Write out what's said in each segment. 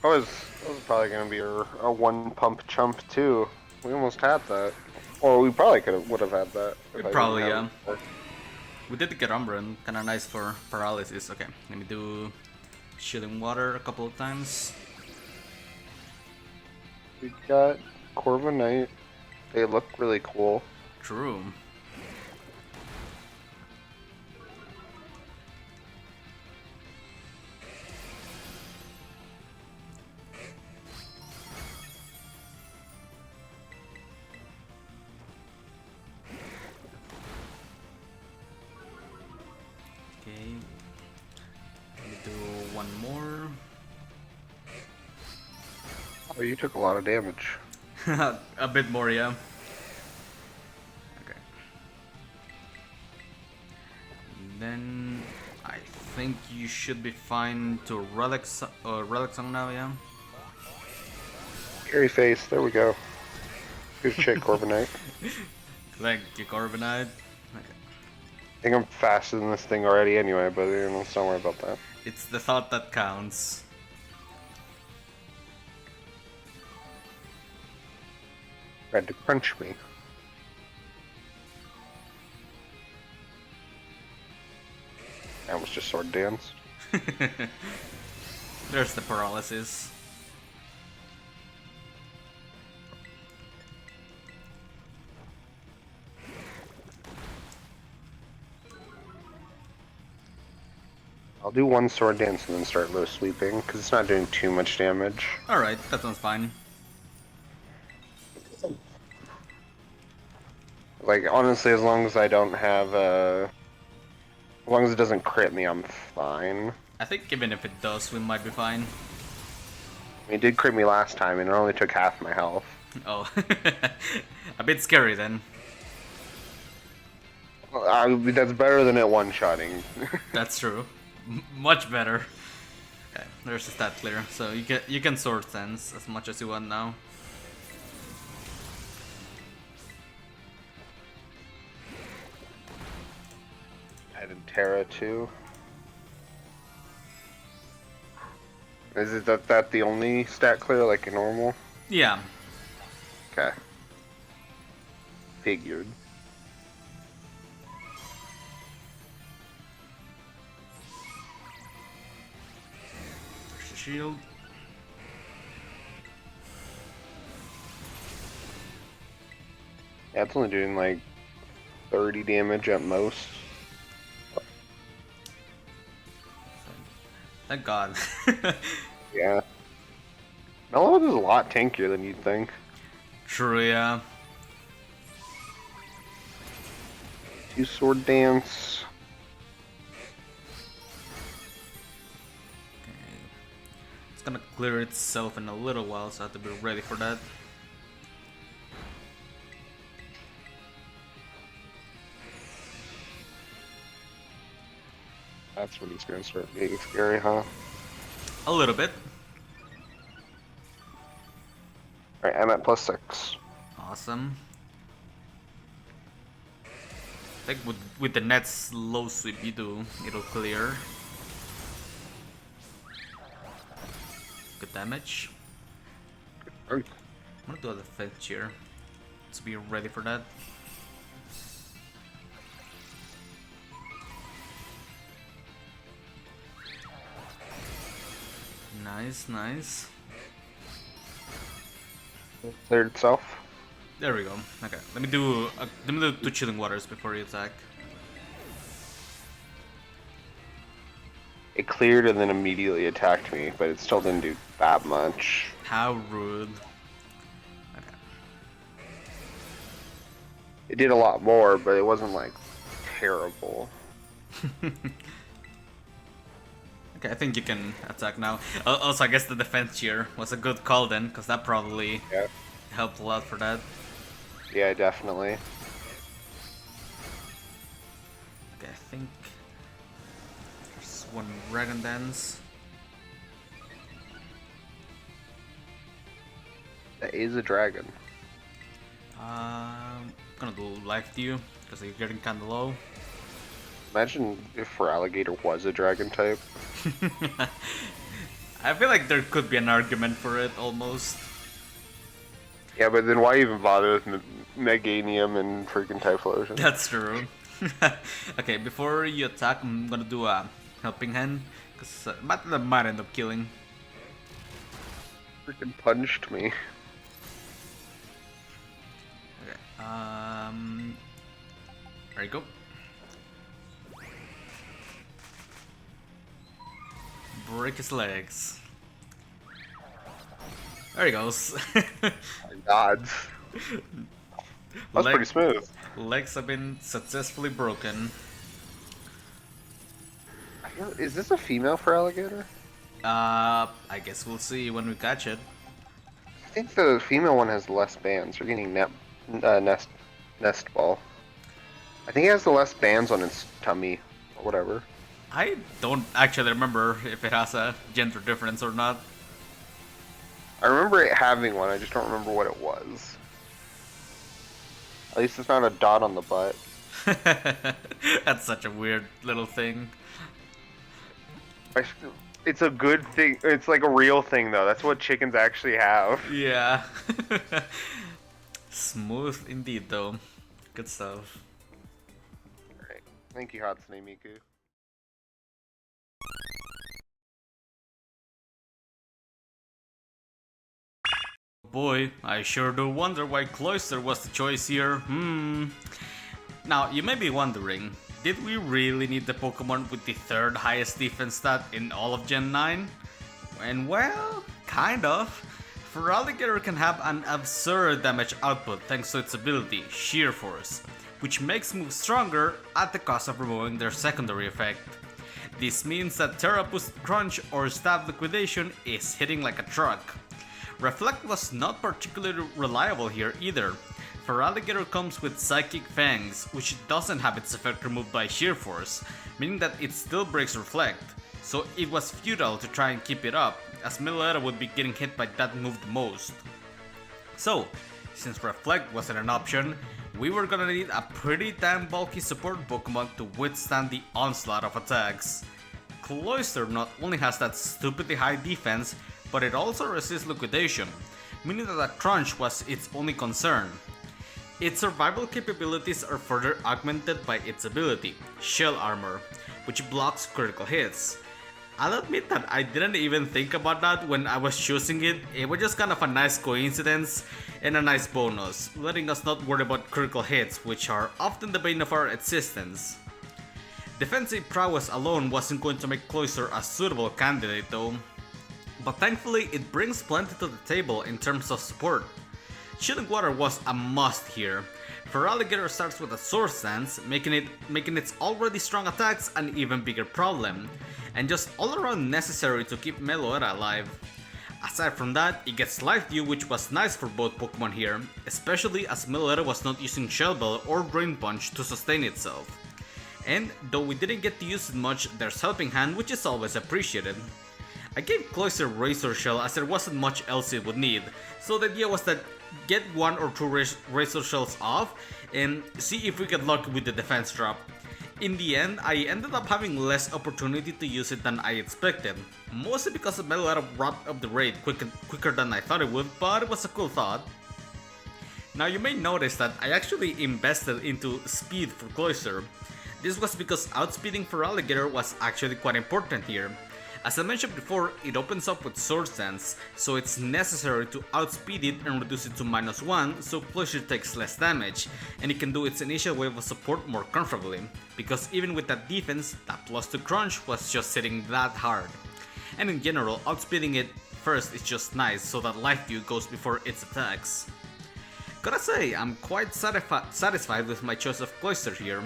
I was probably gonna be a one pump chump too. We almost had that. Or we probably would have had that We if I didn't probably, have yeah. it. We did get Umbran, kinda nice for paralysis. Okay, let me do Shielding Water a couple of times. We got Corviknight. They look really cool. True. Okay. Let me do one more. Oh, you took a lot of damage. A bit more, yeah. Okay. Then I think you should be fine to Relic Song now, yeah. Scary face. There we go. Good shit, Corviknight. Thank you, Carbonite. Okay. I think I'm faster than this thing already anyway, but let's don't worry about that. It's the thought that counts. Tried to crunch me. I almost just sword danced. There's the paralysis. I'll do one sword dance and then start low sweeping, because it's not doing too much damage. Alright, that sounds fine. Like, honestly, as long as I don't have, as long as it doesn't crit me, I'm fine. I think even if it does, we might be fine. It did crit me last time, and it only took half my health. Oh, a bit scary then. That's better than it one-shotting. That's true. Much better. Okay, there's the stat clear. So you can sword sense as much as you want now. Added Tera too. Is it that the only stat clear like a normal? Yeah. Okay. Figured. There's the shield. Yeah, it's only doing like 30 damage at most. Thank God. Yeah. Melo is a lot tankier than you'd think. True, yeah. Two sword dance. Okay. It's gonna clear itself in a little while, so I have to be ready for that. That's when he's gonna start being scary, huh? A little bit. Alright, I'm at +6. Awesome. I think with the net's low sweep you do, it'll clear. Good damage. Alright. I'm gonna do a defense here to be ready for that. Nice, nice. Cleared itself. There we go. Okay, let me do 2 chilling waters before you attack. It cleared and then immediately attacked me, but it still didn't do that much. How rude. Okay. It did a lot more, but it wasn't like terrible. Okay, I think you can attack now. Also, I guess the defense here was a good call then, because that probably helped a lot for that. Yeah, definitely. Okay, I think there's one Dragon Dance. That is a dragon. Gonna do Life Dew, because you're getting kinda low. Imagine if Feraligatr was a dragon type. I feel like there could be an argument for it, almost. Yeah, but then why even bother with Meganium and freaking Typhlosion? That's true. Okay, before you attack, I'm gonna do a Helping Hand, because that might end up killing. Freaking punched me. Okay, there you go. Break his legs. There he goes. My gods. That's pretty smooth. Legs have been successfully broken. Is this a female Feraligatr? I guess we'll see when we catch it. I think the female one has less bands. We're getting nest ball. I think it has the less bands on its tummy, or whatever. I don't actually remember if it has a gender difference or not. I remember it having one, I just don't remember what it was. At least it's not a dot on the butt. That's such a weird little thing. It's a good thing. It's like a real thing, though. That's what chickens actually have. Yeah. Smooth indeed, though. Good stuff. Alright. Thank you, Hatsune Miku. Boy, I sure do wonder why Cloyster was the choice here. Now, you may be wondering, did we really need the Pokemon with the third highest defense stat in all of Gen 9? And well, kind of. Feraligatr can have an absurd damage output thanks to its ability, Sheer Force, which makes moves stronger at the cost of removing their secondary effect. This means that Tera Boost Crunch or Stab Liquidation is hitting like a truck. Reflect was not particularly reliable here either. Feraligatr comes with Psychic Fangs, which doesn't have its effect removed by Sheer Force, meaning that it still breaks Reflect, so it was futile to try and keep it up, as Meloetta would be getting hit by that move the most. So, since Reflect wasn't an option, we were gonna need a pretty damn bulky support Pokemon to withstand the onslaught of attacks. Cloyster not only has that stupidly high defense, but it also resists Liquidation, meaning that a Crunch was its only concern. Its survival capabilities are further augmented by its ability, Shell Armor, which blocks critical hits. I'll admit that I didn't even think about that when I was choosing it. It was just kind of a nice coincidence and a nice bonus, letting us not worry about critical hits, which are often the bane of our existence. Defensive prowess alone wasn't going to make Cloyster a suitable candidate though, but thankfully it brings plenty to the table in terms of support. Chilling Water was a must here. Feraligatr starts with a Swords Dance, making its already strong attacks an even bigger problem, and just all around necessary to keep Meloetta alive. Aside from that, it gets Life Dew, which was nice for both Pokemon here, especially as Meloetta was not using Shell Bell or Drain Punch to sustain itself. And though we didn't get to use it much, there's Helping Hand, which is always appreciated. I gave Cloyster Razor Shell as there wasn't much else it would need, so the idea was that get 1 or 2 Razor Shells off and see if we get lucky with the defense drop. In the end, I ended up having less opportunity to use it than I expected, mostly because Meloetta wrapped up the raid quicker than I thought it would, but it was a cool thought. Now you may notice that I actually invested into speed for Cloyster. This was because outspeeding Feraligatr was actually quite important here. As I mentioned before, it opens up with Swords Dance, so it's necessary to outspeed it and reduce it to -1 so Cloyster takes less damage, and it can do its initial wave of support more comfortably, because even with that defense, that +2 Crunch was just hitting that hard. And in general, outspeeding it first is just nice so that Life Dew goes before its attacks. Gotta say, I'm quite satisfied with my choice of Cloyster here.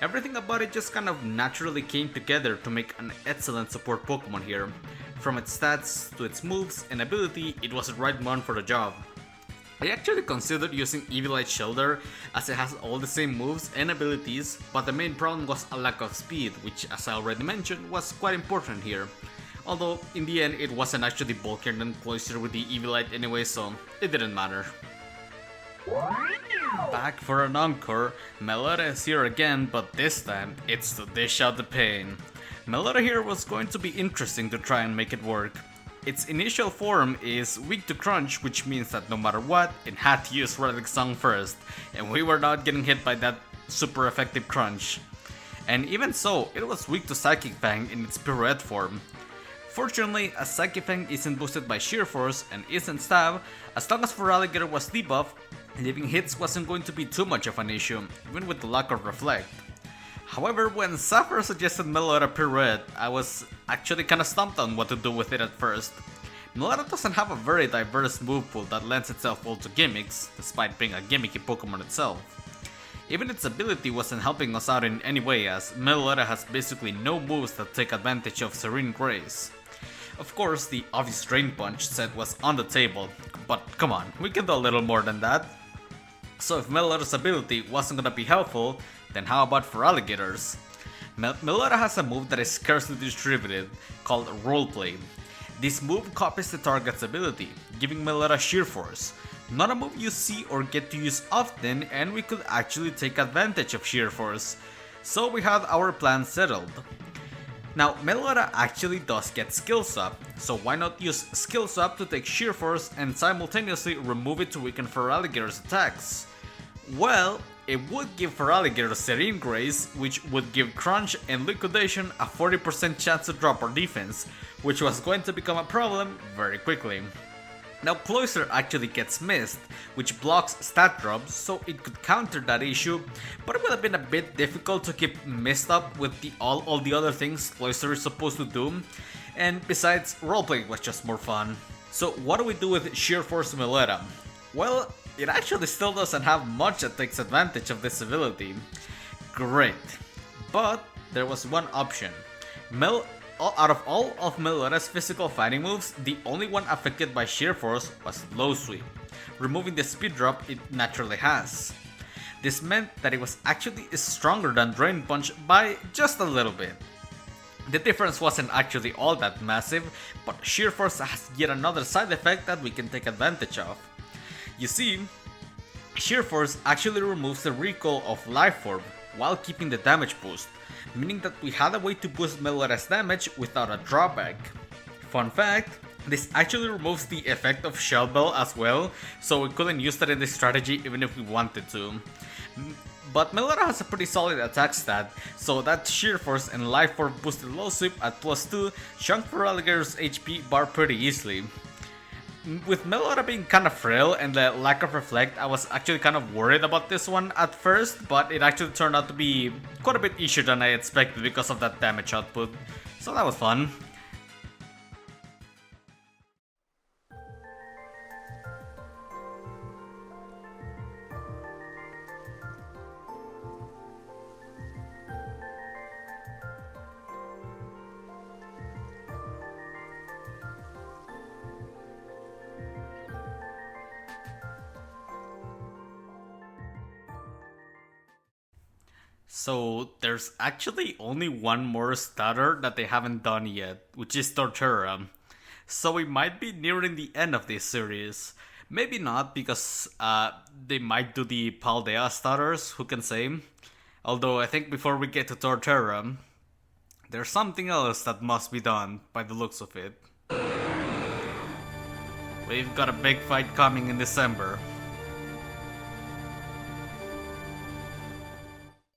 Everything about it just kind of naturally came together to make an excellent support Pokemon here. From its stats to its moves and ability, it was the right one for the job. I actually considered using Eviolite Shelter as it has all the same moves and abilities, but the main problem was a lack of speed, which as I already mentioned was quite important here. Although in the end it wasn't actually bulkier than Cloyster with the Eviolite anyway, so it didn't matter. Back for an encore, Meloetta is here again, but this time it's to dish out the pain. Meloetta here was going to be interesting to try and make it work. Its initial form is weak to crunch, which means that no matter what, it had to use Relic Song first, and we were not getting hit by that super effective crunch. And even so, it was weak to Psychic Fang in its Pirouette form. Fortunately, as Psychic Fang isn't boosted by Sheer Force and isn't Stab, as long as Feraligatr was debuffed, leaving hits wasn't going to be too much of an issue, even with the lack of Reflect. However, when Sapphire suggested Meloetta Pirouette, I was actually kinda stumped on what to do with it at first. Meloetta doesn't have a very diverse move pool that lends itself well to gimmicks, despite being a gimmicky Pokemon itself. Even its ability wasn't helping us out in any way, as Meloetta has basically no moves that take advantage of Serene Grace. Of course, the obvious Drain Punch set was on the table, but come on, we can do a little more than that. So if Meloetta's ability wasn't gonna be helpful, then how about Feraligatr's? Meloetta has a move that is scarcely distributed, called Roleplay. This move copies the target's ability, giving Meloetta Sheer Force. Not a move you see or get to use often, and we could actually take advantage of Sheer Force. So we had our plan settled. Now, Meloetta actually does get Skill Swap, so why not use Skill Swap to take Sheer Force and simultaneously remove it to weaken Feraligatr's attacks? Well, it would give Feraligatr Serene Grace, which would give Crunch and Liquidation a 40% chance to drop our defense, which was going to become a problem very quickly. Now Cloyster actually gets missed, which blocks stat drops, so it could counter that issue, but it would have been a bit difficult to keep messed up with all the other things Cloyster is supposed to do, and besides, roleplay was just more fun. So what do we do with Sheer Force Meloetta? Well, it actually still doesn't have much that takes advantage of this ability. Great. But there was one option. Out of all of Meloetta's physical fighting moves, the only one affected by Sheer Force was Low Sweep, removing the speed drop it naturally has. This meant that it was actually stronger than Drain Punch by just a little bit. The difference wasn't actually all that massive, but Sheer Force has yet another side effect that we can take advantage of. You see, Sheer Force actually removes the recoil of Life Orb while keeping the damage boost, meaning that we had a way to boost Meloetta's damage without a drawback. Fun fact, this actually removes the effect of Shell Bell as well, so we couldn't use that in this strategy even if we wanted to. But Meloetta has a pretty solid attack stat, so that Sheer Force and Life Orb boosted Low Sweep at +2 shrunk Feraligatr's HP bar pretty easily. With Meloetta being kind of frail and the lack of Reflect, I was actually kind of worried about this one at first, but it actually turned out to be quite a bit easier than I expected because of that damage output, so that was fun. So there's actually only one more starter that they haven't done yet, which is Torterra. So we might be nearing the end of this series. Maybe not, because they might do the Paldea starters, who can say? Although I think before we get to Torterra, there's something else that must be done, by the looks of it. We've got a big fight coming in December.